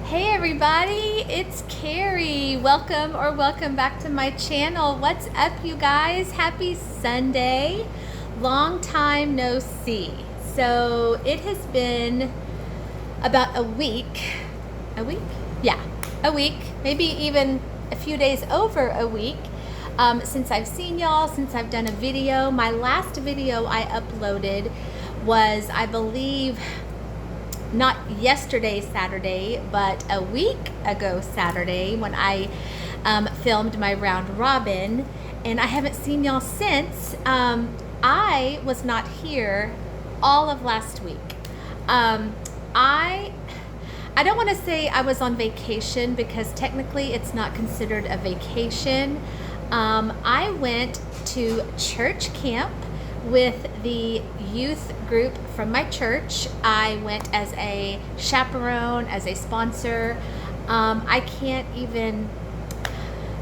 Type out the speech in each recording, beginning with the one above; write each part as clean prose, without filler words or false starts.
Hey everybody, it's Carrie. Welcome back to my channel. What's up, you guys? Happy Sunday. Long time no see. So it has been about a week. A week? Yeah, a week. Maybe even a few days over a week since I've seen y'all, since I've done a video. My last video I uploaded was, I believe, not yesterday Saturday, but a week ago Saturday, when I filmed my round robin, and I haven't seen y'all since. I was not here all of last week. I don't want to say I was on vacation, because technically it's not considered a vacation. I went to church camp with the youth group from my church. I went as a chaperone, as a sponsor. I can't even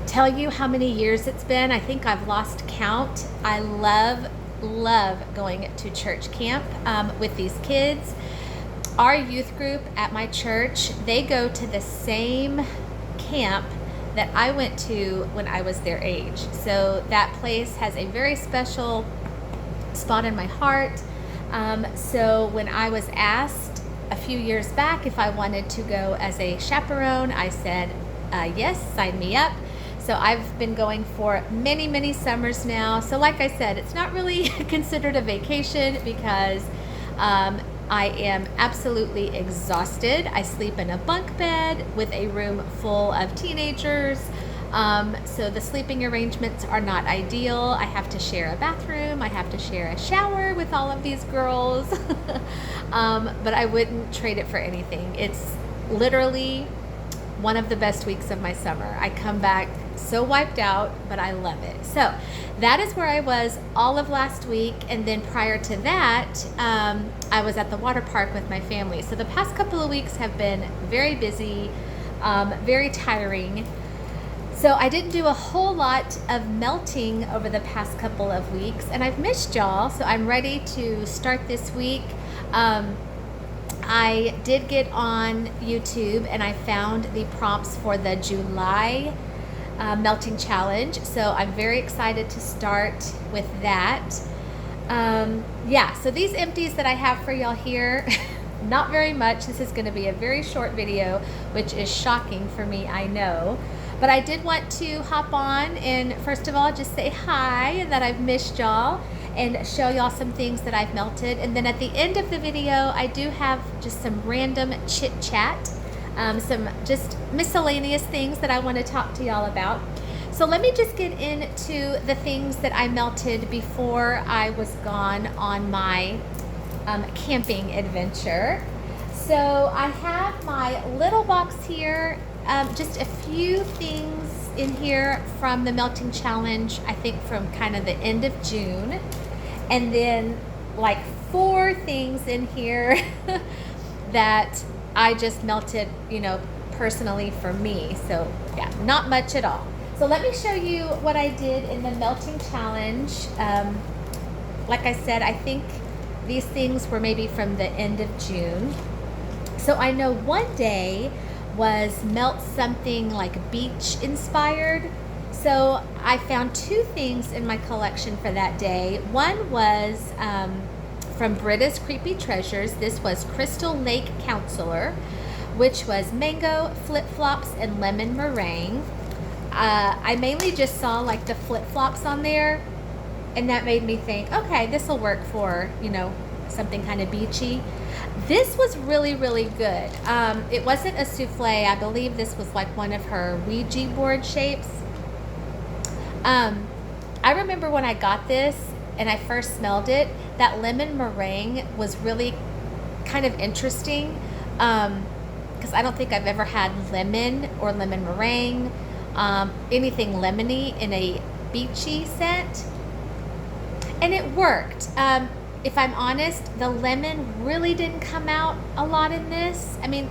tell you how many years it's been. I think I've lost count. I love going to church camp with these kids. Our youth group at my church, they go to the same camp that I went to when I was their age. So that place has a very special spot in my heart. So when I was asked a few years back if I wanted to go as a chaperone, I said yes, sign me up. So I've been going for many summers now. So like I said, it's not really considered a vacation, because I am absolutely exhausted. I sleep in a bunk bed with a room full of teenagers. So the sleeping arrangements are not ideal. I have to share a bathroom. I have to share a shower with all of these girls. But I wouldn't trade it for anything. It's literally one of the best weeks of my summer. I come back so wiped out, but I love it. So that is where I was all of last week. And then prior to that, I was at the water park with my family. So the past couple of weeks have been very busy, very tiring. So I didn't do a whole lot of melting over the past couple of weeks, and I've missed y'all, so I'm ready to start this week. I did get on YouTube and I found the prompts for the July melting challenge, so I'm very excited to start with that. Yeah, so these empties that I have for y'all here, not very much. This is going to be a very short video, which is shocking for me, I know. But I did want to hop on and first of all just say hi, and that I've missed y'all, and show y'all some things that I've melted. And then at the end of the video, I do have just some random chit-chat, some just miscellaneous things that I want to talk to y'all about. So let me just get into the things that I melted before I was gone on my camping adventure. So I have my little box here. Just a few things in here from the melting challenge, I think from kind of the end of June. And then like 4 things in here that I just melted, you know, personally for me. So yeah, not much at all. So let me show you what I did in the melting challenge. Like I said, I think these things were maybe from the end of June. So I know one day was melt something like beach inspired. So I found 2 things in my collection for that day. One was from Britta's Creepy Treasures. This was Crystal Lake Counselor, which was mango, flip-flops, and lemon meringue. I mainly just saw like the flip-flops on there, and that made me think, okay, this will work for, you know, something kind of beachy. This was really good. It wasn't a souffle. I believe this was like one of her Ouija board shapes. I remember when I got this and I first smelled it, that lemon meringue was really kind of interesting, because I don't think I've ever had lemon or lemon meringue, anything lemony in a beachy scent, and it worked. If I'm honest, the lemon really didn't come out a lot in this. I mean,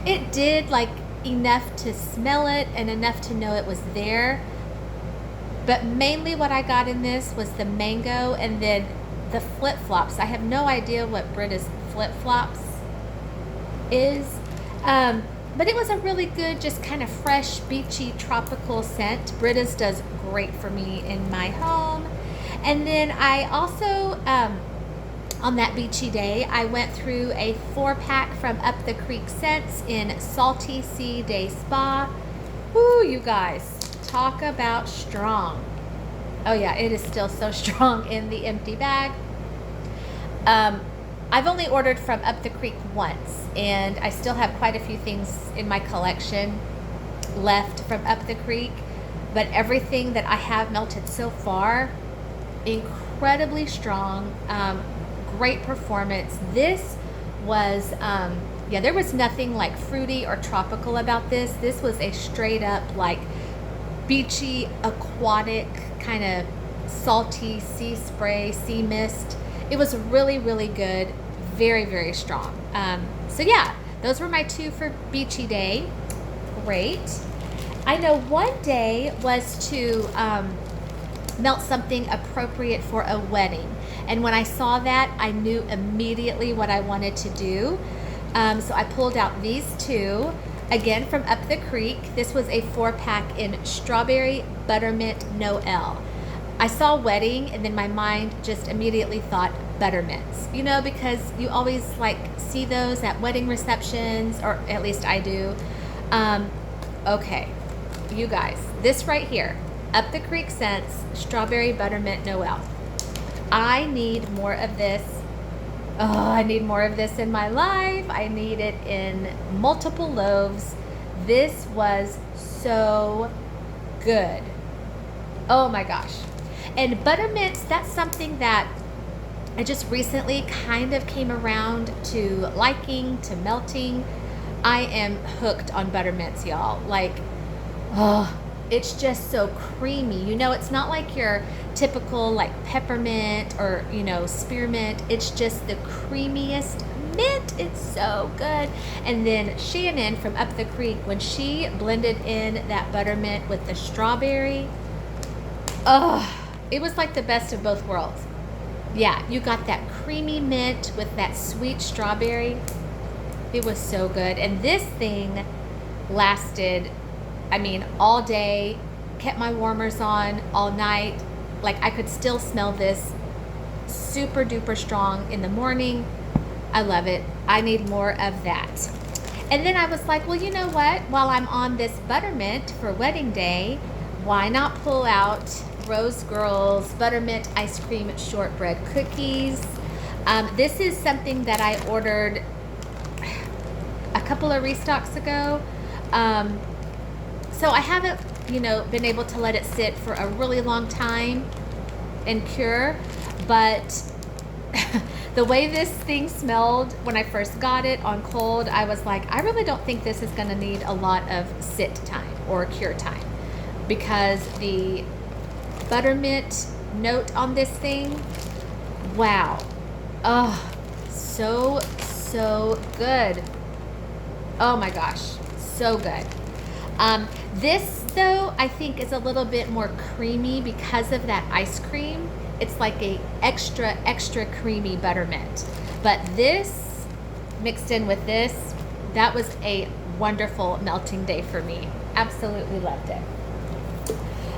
it did like enough to smell it and enough to know it was there. But mainly what I got in this was the mango and then the flip-flops. I have no idea what Britta's flip-flops is. Um, but it was a really good, just kind of fresh, beachy, tropical scent. Britta's does great for me in my home. And then I also, on that beachy day, I went through a 4-pack from Up the Creek Scents in Salty Sea Day Spa. Woo, you guys, talk about strong. Oh yeah, it is still so strong in the empty bag. I've only ordered from Up the Creek once, and I still have quite a few things in my collection left from Up the Creek, but everything that I have melted so far, incredibly strong, great performance. This was, yeah, there was nothing like fruity or tropical about this. This was a straight up like beachy, aquatic, kind of salty sea spray, sea mist. It was really, really good. Very, very strong. So yeah, those were my 2 for beachy day. Great. I know one day was to melt something appropriate for a wedding. And when I saw that, I knew immediately what I wanted to do. So I pulled out these 2, again from Up the Creek. This was a 4-pack in Strawberry Buttermint Noel. I saw wedding, and then my mind just immediately thought buttermints, you know, because you always like see those at wedding receptions, or at least I do. Okay, you guys, this right here, Up the Creek Scents Strawberry Buttermint Noel. I need more of this. Oh, I need more of this in my life. I need it in multiple loaves. This was so good. Oh my gosh. And buttermints, that's something that I just recently kind of came around to liking, to melting. I am hooked on buttermints, y'all. Like, oh, it's just so creamy. You know, it's not like your typical like peppermint or, you know, spearmint. It's just the creamiest mint. It's so good. And then Shannon from Up the Creek, when she blended in that buttermint with the strawberry, oh, it was like the best of both worlds. Yeah, you got that creamy mint with that sweet strawberry. It was so good. And this thing lasted, I mean, all day, kept my warmers on all night. Like, I could still smell this super duper strong in the morning. I love it. I need more of that. And then I was like, well, you know what? While I'm on this buttermint for wedding day, why not pull out Rose Girls Buttermint Ice Cream Shortbread Cookies. This is something that I ordered a couple of restocks ago. So I haven't, you know, been able to let it sit for a really long time and cure, but the way this thing smelled when I first got it on cold, I was like, I really don't think this is going to need a lot of sit time or cure time, because the buttermint note on this thing, wow. Oh, so good. Oh my gosh, so good. This though, I think is a little bit more creamy because of that ice cream. It's like a extra creamy buttermint. But this mixed in with this, that was a wonderful melting day for me. Absolutely loved it.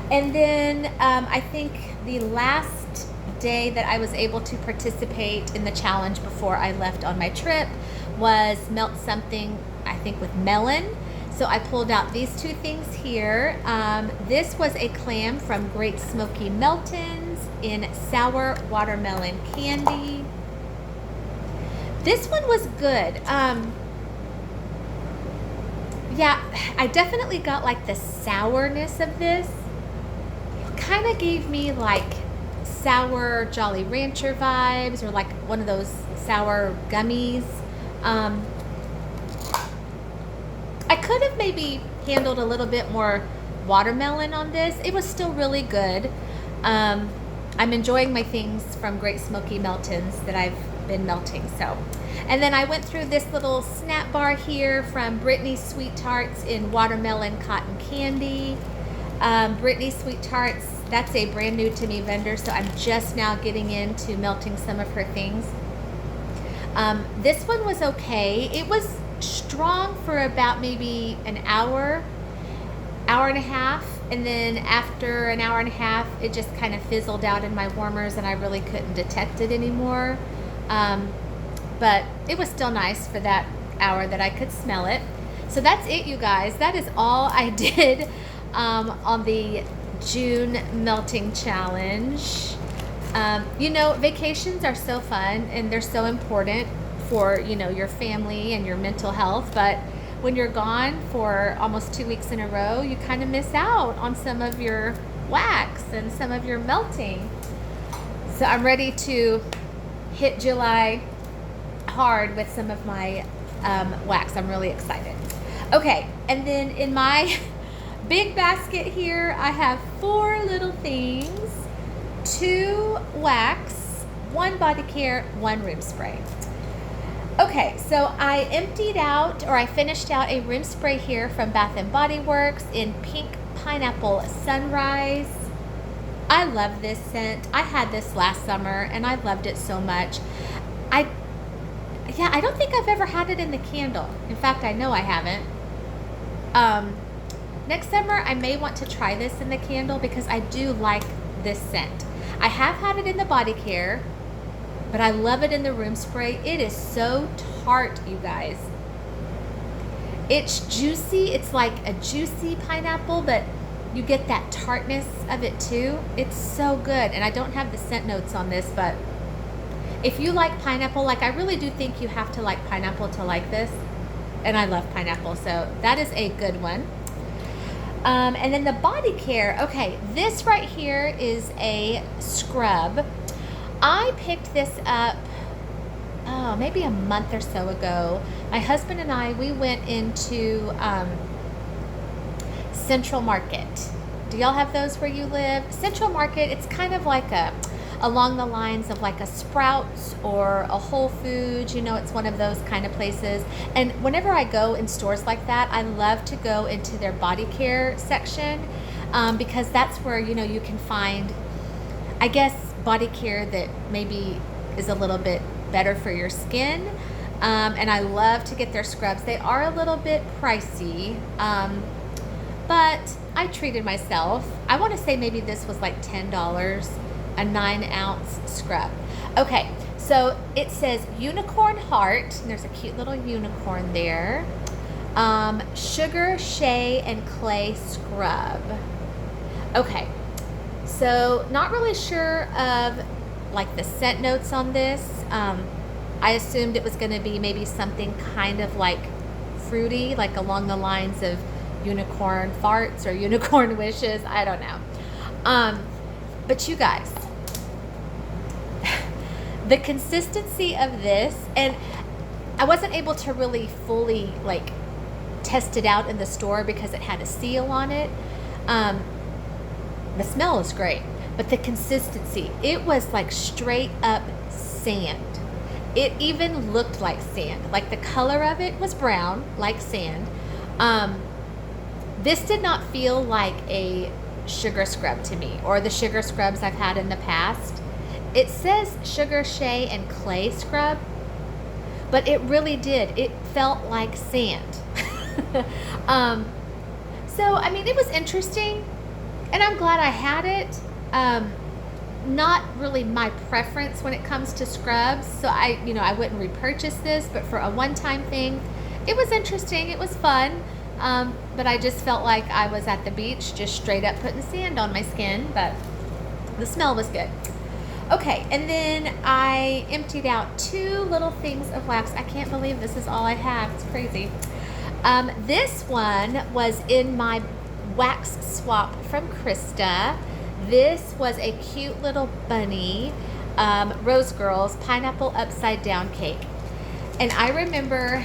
And then I think the last day that I was able to participate in the challenge before I left on my trip was melt something, I think with melon. So I pulled out these 2 things here. This was a clam from Great Smoky Meltons in sour watermelon candy. This one was good. Yeah, I definitely got like the sourness of this. Kind of gave me like sour Jolly Rancher vibes, or like one of those sour gummies. I could have maybe handled a little bit more watermelon on this. It was still really good. I'm enjoying my things from Great Smoky Meltons that I've been melting. So, and then I went through this little snap bar here from Brittany Sweet Tarts in watermelon cotton candy. Brittany Sweet Tarts, that's a brand new to me vendor, so I'm just now getting into melting some of her things. This one was okay. It was strong for about maybe an hour and a half, and then after an hour and a half it just kind of fizzled out in my warmers and I really couldn't detect it anymore. But it was still nice for that hour that I could smell it. So that's it, you guys. That is all I did on the June melting challenge. You know, vacations are so fun and they're so important for, you know, your family and your mental health, but when you're gone for almost 2 weeks in a row, you kind of miss out on some of your wax and some of your melting. So I'm ready to hit July hard with some of my wax. I'm really excited. Okay, and then in my big basket here, I have 4 little things: 2 wax, 1 body care, 1 room spray. Okay, so I emptied out, or I finished out a room spray here from Bath & Body Works in Pink Pineapple Sunrise. I love this scent. I had this last summer and I loved it so much. I don't think I've ever had it in the candle. In fact, I know I haven't. Next summer, I may want to try this in the candle because I do like this scent. I have had it in the body care, but I love it in the room spray. It is so tart, you guys. It's juicy. It's like a juicy pineapple, but you get that tartness of it too. It's so good. And I don't have the scent notes on this, but if you like pineapple, like I really do think you have to like pineapple to like this. And I love pineapple, so that is a good one. And then the body care. Okay, this right here is a scrub. I picked this up, maybe a month or so ago. My husband and I, we went into Central Market. Do y'all have those where you live? Central Market, it's kind of like along the lines of like a Sprouts or a Whole Foods. You know, it's one of those kind of places. And whenever I go in stores like that, I love to go into their body care section because that's where, you know, you can find, I guess, body care that maybe is a little bit better for your skin. And I love to get their scrubs. They are a little bit pricey, but I treated myself. I want to say maybe this was like $10, a 9-ounce scrub. Okay, so it says Unicorn Heart, and there's a cute little unicorn there. Sugar, Shea, and Clay Scrub. Okay, so not really sure of like the scent notes on this. I assumed it was going to be maybe something kind of like fruity, like along the lines of unicorn farts or unicorn wishes. I don't know. But you guys, the consistency of this, and I wasn't able to really fully like test it out in the store because it had a seal on it. The smell is great, but the consistency, it was like straight up sand. It even looked like sand. Like the color of it was brown, like sand. This did not feel like a sugar scrub to me, or the sugar scrubs I've had in the past. It says Sugar, Shea, and Clay Scrub, but it really did. It felt like sand. So, I mean, it was interesting, and I'm glad I had it. Not really my preference when it comes to scrubs, so I wouldn't repurchase this, but for a one-time thing, it was interesting. It was fun, but I just felt like I was at the beach just straight up putting sand on my skin, but the smell was good. Okay, and then I emptied out 2 little things of wax. I can't believe this is all I have. It's crazy. This one was in my wax swap from Krista. This was a cute little bunny, Rose Girls pineapple upside down cake. And I remember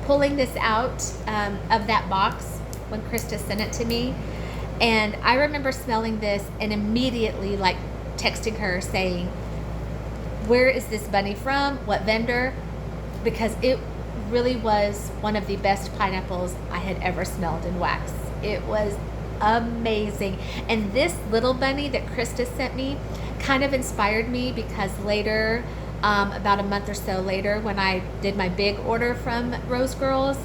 pulling this out of that box when Krista sent it to me. And I remember smelling this and immediately like texting her saying, where is this bunny from? What vendor? Because it really was one of the best pineapples I had ever smelled in wax. It was amazing. And this little bunny that Krista sent me kind of inspired me because later About a month or so later, when I did my big order from Rose Girls,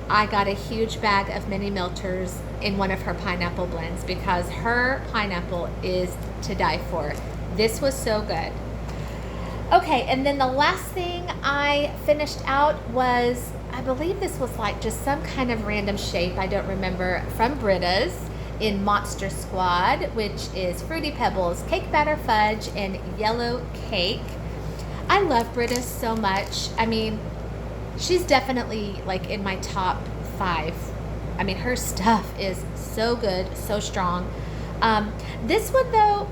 I got a huge bag of mini melters in one of her pineapple blends because her pineapple is to die for. This was so good. Okay, and then the last thing I finished out was, I believe this was like just some kind of random shape, I don't remember, from Britta's in Monster Squad, which is Fruity Pebbles, Cake Batter Fudge, and Yellow Cake. I love Britta's so much. I mean, she's definitely like in my top 5. I mean, her stuff is so good, so strong. This one though,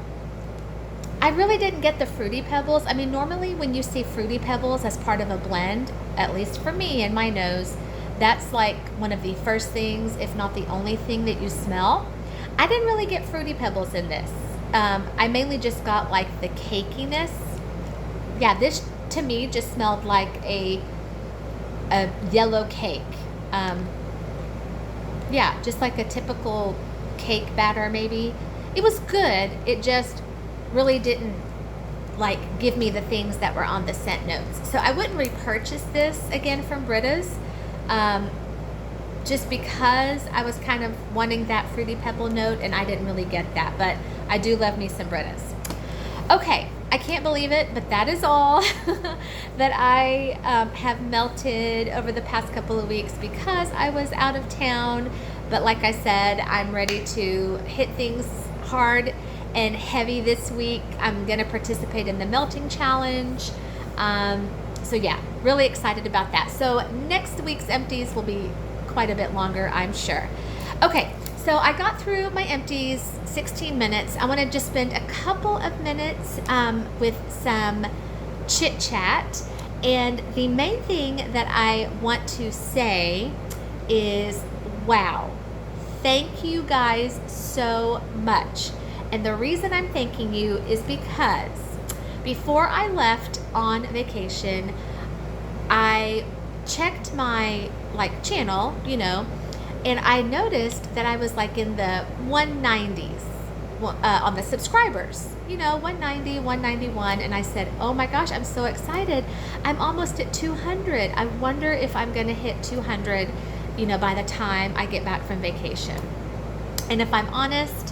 I really didn't get the Fruity Pebbles. I mean, normally when you see Fruity Pebbles as part of a blend, at least for me and my nose, that's like one of the first things, if not the only thing that you smell. I didn't really get Fruity Pebbles in this. I mainly just got like the cakiness. Yeah, this to me just smelled like a yellow cake. Yeah, just like a typical cake batter maybe. It was good. It just really didn't like give me the things that were on the scent notes. So I wouldn't repurchase this again from Britta's, just because I was kind of wanting that Fruity Pebble note and I didn't really get that, but I do love me some Britta's. Okay, I can't believe it, but that is all that I have melted over the past couple of weeks because I was out of town. But like I said, I'm ready to hit things hard and heavy this week. I'm gonna participate in the melting challenge. So yeah, really excited about that. So next week's empties will be quite a bit longer, I'm sure. Okay, so I got through my empties, 16 minutes. I wanna just spend a couple of minutes with some chit chat. And the main thing that I want to say is, wow, thank you guys so much. And the reason I'm thanking you is because before I left on vacation, I checked my like channel, you know, and I noticed that I was like in the 190s on the subscribers, you know, 190, 191. And I said, oh my gosh, I'm so excited. I'm almost at 200. I wonder if I'm going to hit 200, you know, by the time I get back from vacation. And if I'm honest,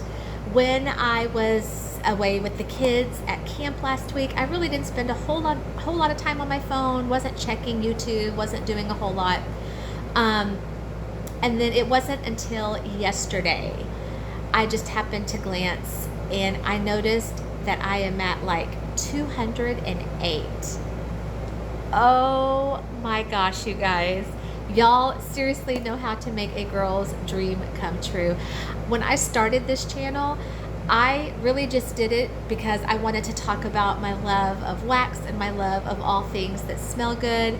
when I was away with the kids at camp last week, I really didn't spend a whole lot of time on my phone, wasn't checking YouTube, wasn't doing a whole lot. And then it wasn't until yesterday, I just happened to glance and I noticed that I am at like 208. Oh my gosh, you guys. Y'all seriously know how to make a girl's dream come true. When I started this channel, I really just did it because I wanted to talk about my love of wax and my love of all things that smell good.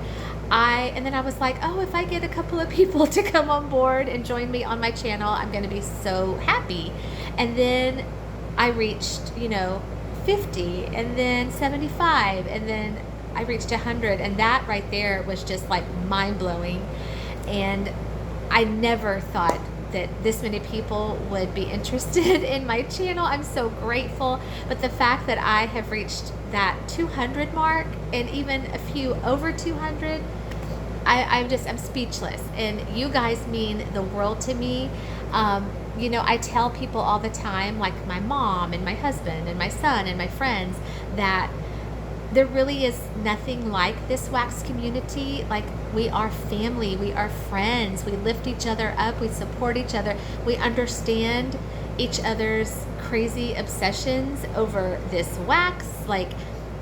And then I was like, oh, if I get a couple of people to come on board and join me on my channel, I'm going to be so happy. And then I reached, you know, 50 and then 75 and then I reached 100, and that right there was just like mind-blowing. And I never thought that this many people would be interested in my channel. I'm so grateful. But the fact that I have reached that 200 mark and even a few over 200, I'm speechless. And you guys mean the world to me. You know, I tell people all the time, like my mom and my husband and my son and my friends, that there really is nothing like this wax community. Like, we are family, we are friends, we lift each other up, we support each other, we understand each other's crazy obsessions over this wax. Like,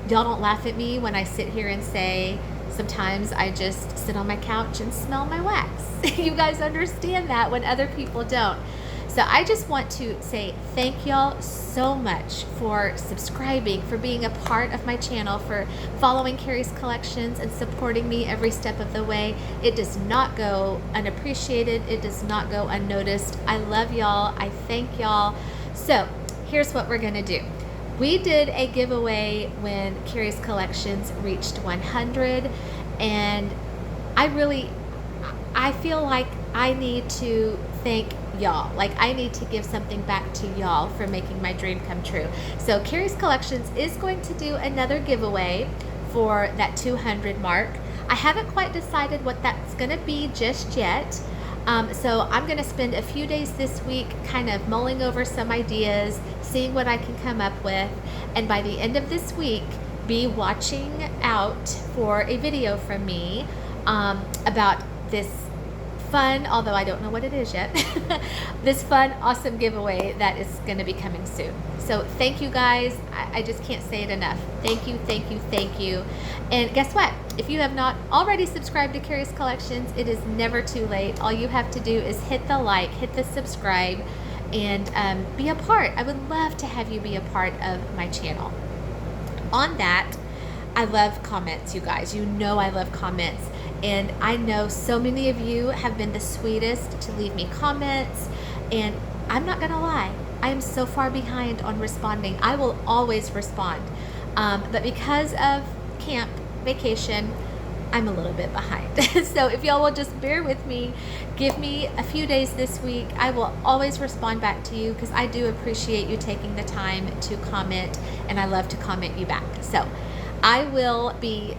y'all don't laugh at me when I sit here and say sometimes I just sit on my couch and smell my wax. You guys understand that when other people don't. So I just want to say thank y'all so much for subscribing, for being a part of my channel, for following Carrie's Collections and supporting me every step of the way. It does not go unappreciated. It does not go unnoticed. I love y'all. I thank y'all. So here's what we're gonna do. We did a giveaway when Carrie's Collections reached 100, and I feel like I need to thank y'all. Like, I need to give something back to y'all for making my dream come true. So Carrie's Collections is going to do another giveaway for that 200 mark. I haven't quite decided what that's going to be just yet. So I'm going to spend a few days this week kind of mulling over some ideas, seeing what I can come up with, and by the end of this week, be watching out for a video from me about this fun, although I don't know what it is yet, this fun, awesome giveaway that is going to be coming soon. So thank you guys. I just can't say it enough. Thank you, thank you, thank you. And guess what? If you have not already subscribed to Curious Collections, it is never too late. All you have to do is hit the like, hit the subscribe, and be a part. I would love to have you be a part of my channel. On that, I love comments, you guys. You know I love comments. And I know so many of you have been the sweetest to leave me comments. And I'm not going to lie, I am so far behind on responding. I will always respond. But because of camp, vacation, I'm a little bit behind. So if y'all will just bear with me, give me a few days this week. I will always respond back to you because I do appreciate you taking the time to comment, and I love to comment you back. So I will be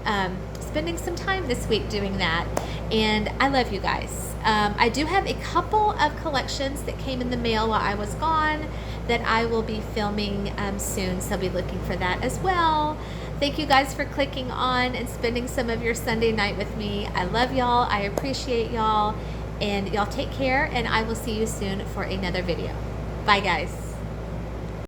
spending some time this week doing that, and I love you guys. I do have a couple of collections that came in the mail while I was gone that I will be filming soon, so I'll be looking for that as well. Thank you guys for clicking on and spending some of your Sunday night with me. I love y'all. I appreciate y'all, and y'all take care, and I will see you soon for another video. Bye guys.